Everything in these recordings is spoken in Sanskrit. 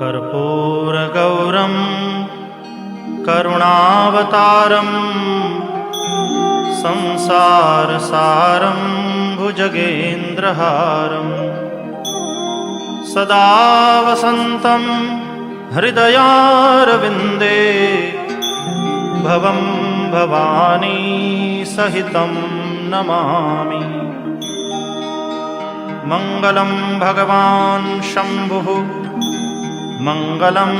कर्पूरगौरं करुणावतारं संसारसारं भुजगेन्द्रहारं सदा वसन्तं हृदयारविन्दे भवं भवानी सहितं नमामि। मङ्गलं भगवान् शम्भुः मङ्गलं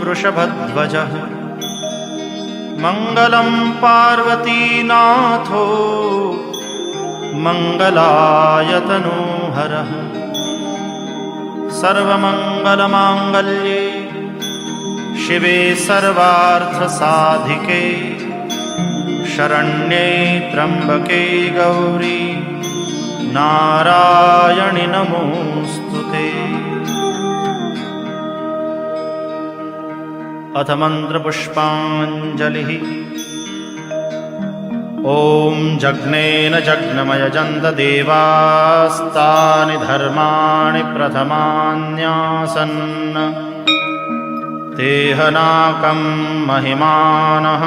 वृषभध्वजः मङ्गलं पार्वतीनाथो मङ्गलायतनोहरः। सर्वमङ्गलमाङ्गल्ये शिवे सर्वार्थसाधिके शरण्ये त्र्यम्बके गौरी नारायणि नमोऽस्तुते। अथ मन्त्रपुष्पाञ्जलिः। ॐ जग्नेन जग्नमयजन्त देवास्तानि धर्माणि प्रथमान्यासन् तेहनाकं महिमानः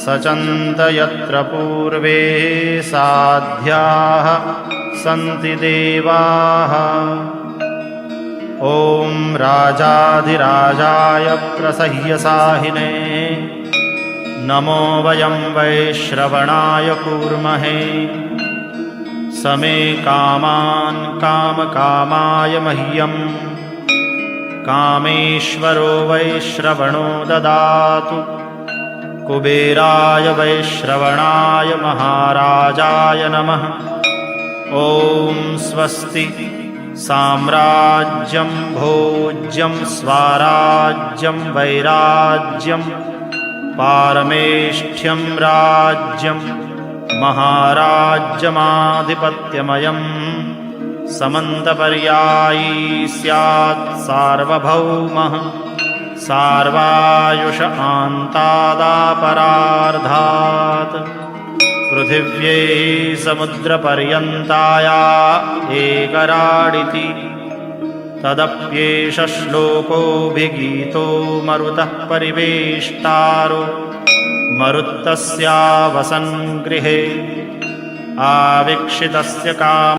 सचन्त यत्र पूर्वे साध्याः सन्ति देवाः। ॐ राजाधिराजाय प्रसह्यसाहिने नमो वयं वैश्रवणाय कूर्महे। समे कामान् कामकामाय मह्यं कामेश्वरो वैश्रवणो ददातु। कुबेराय वैश्रवणाय महाराजाय नमः। ॐ स्वस्ति साम्राज्यं भोज्यं स्वाराज्यं वैराज्यं पारमेष्ठ्यं राज्यं महाराज्यमाधिपत्यमयं समन्तपर्यायी स्यात् सार्वभौमः सार्वायुष आन्तादापरार्धात्। पृथिव्यै समुद्रपर्यन्ताया एकराडिति तदप्येष श्लोकोऽभिगीतो मरुतः परिवेष्टारो मरुत्तस्या वसन् गृहे आवीक्षितस्य काम